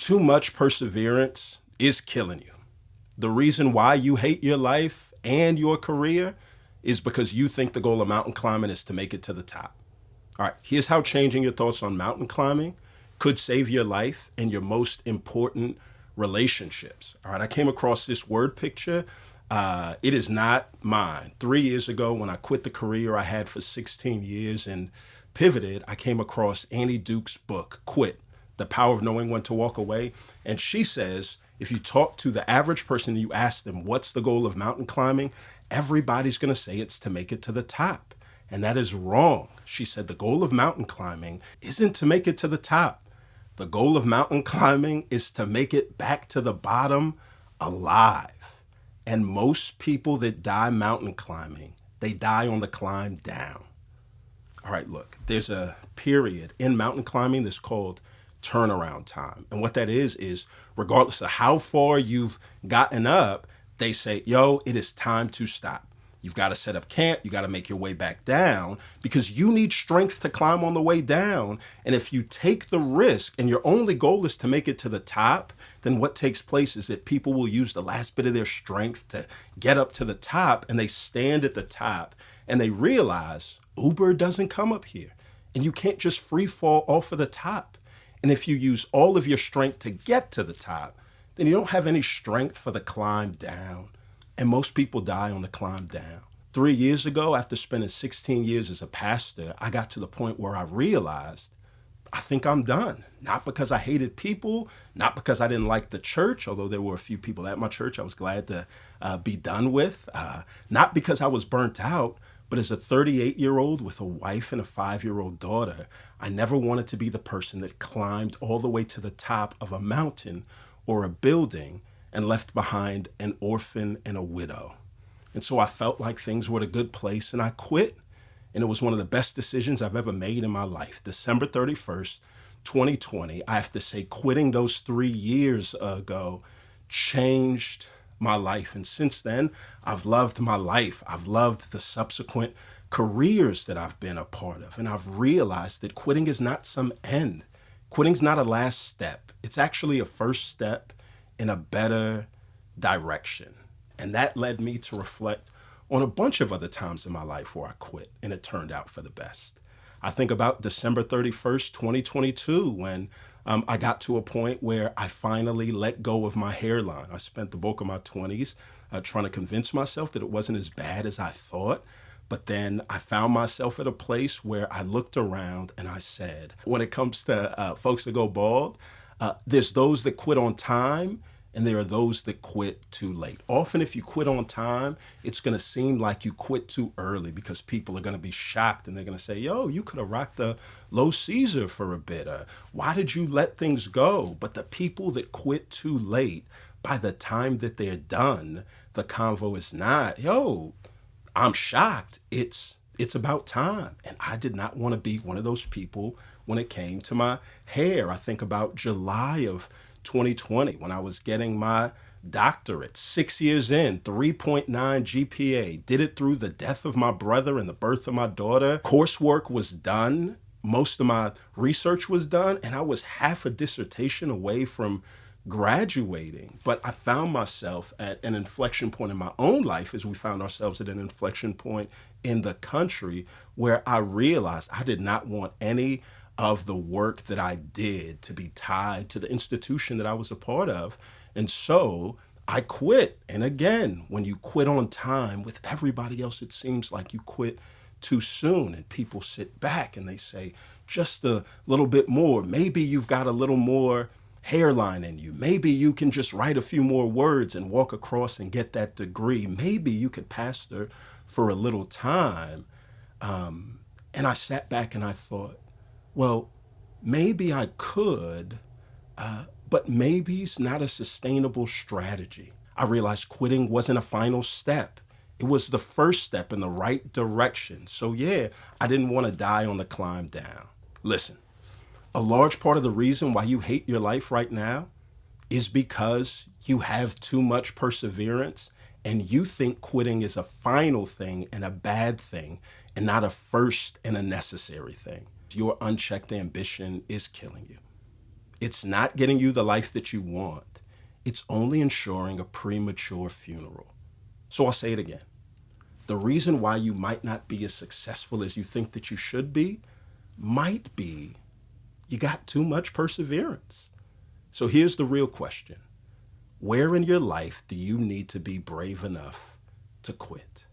Too much perseverance is killing you. The reason why you hate your life and your career is because you think the goal of mountain climbing is to make it to the top. All right, here's how changing your thoughts on mountain climbing could save your life and your most important relationships. All right, I came across this word picture. It is not mine. 3 years ago, when I quit the career I had for 16 years and pivoted, I came across Annie Duke's book, Quit, The Power of Knowing When to Walk Away. And she says, if you talk to the average person and you ask them, what's the goal of mountain climbing? Everybody's going to say it's to make it to the top. And that is wrong. She said the goal of mountain climbing isn't to make it to the top. The goal of mountain climbing is to make it back to the bottom alive. And most people that die mountain climbing, they die on the climb down. All right, look, there's a period in mountain climbing that's called turnaround time. And what that is regardless of how far you've gotten up, they say, yo, it is time to stop. You've got to set up camp. You got to make your way back down because you need strength to climb on the way down. And if you take the risk and your only goal is to make it to the top, then what takes place is that people will use the last bit of their strength to get up to the top, and they stand at the top and they realize Uber doesn't come up here and you can't just free fall off of the top. And if you use all of your strength to get to the top, then you don't have any strength for the climb down. And most people die on the climb down. 3 years ago, after spending 16 years as a pastor, I got to the point where I realized I think I'm done. Not because I hated people, not because I didn't like the church, although there were a few people at my church I was glad to be done with. Not because I was burnt out, but as a 38-year-old with a wife and a 5-year-old daughter, I never wanted to be the person that climbed all the way to the top of a mountain or a building and left behind an orphan and a widow. And so I felt like things were at a good place and I quit. And it was one of the best decisions I've ever made in my life. December 31st, 2020, I have to say quitting those 3 years ago changed my life. And since then, I've loved my life. I've loved the subsequent careers that I've been a part of. And I've realized that quitting is not some end. Quitting's not a last step. It's actually a first step in a better direction. And that led me to reflect on a bunch of other times in my life where I quit and it turned out for the best. I think about December 31st, 2022, when I got to a point where I finally let go of my hairline. I spent the bulk of my 20s trying to convince myself that it wasn't as bad as I thought. But then I found myself at a place where I looked around and I said, when it comes to folks that go bald, there's those that quit on time and there are those that quit too late. Often if you quit on time, it's going to seem like you quit too early because people are going to be shocked and they're going to say, yo, you could have rocked the low Caesar for a bit. Why did you let things go? But the people that quit too late, by the time that they're done, the convo is not, yo, I'm shocked. It's about time. And I did not want to be one of those people when it came to my hair. I think about July of 2020 when I was getting my doctorate, 6 years in, 3.9 GPA, did it through the death of my brother and the birth of my daughter. Coursework was done. Most of my research was done. And I was half a dissertation away from graduating. But I found myself at an inflection point in my own life as we found ourselves at an inflection point in the country where I realized I did not want any of the work that I did to be tied to the institution that I was a part of. And so I quit. And again, when you quit on time with everybody else, it seems like you quit too soon. And people sit back and they say, just a little bit more. Maybe you've got a little more hairline in you. Maybe you can just write a few more words and walk across and get that degree. Maybe you could pastor for a little time. And I sat back and I thought, well, maybe I could, but maybe it's not a sustainable strategy. I realized quitting wasn't a final step. It was the first step in the right direction. So yeah, I didn't want to die on the climb down. Listen, a large part of the reason why you hate your life right now is because you have too much perseverance and you think quitting is a final thing and a bad thing and not a first and a necessary thing. Your unchecked ambition is killing you. It's not getting you the life that you want. It's only ensuring a premature funeral. So I'll say it again. The reason why you might not be as successful as you think that you should be might be you got too much perseverance. So here's the real question. Where in your life do you need to be brave enough to quit?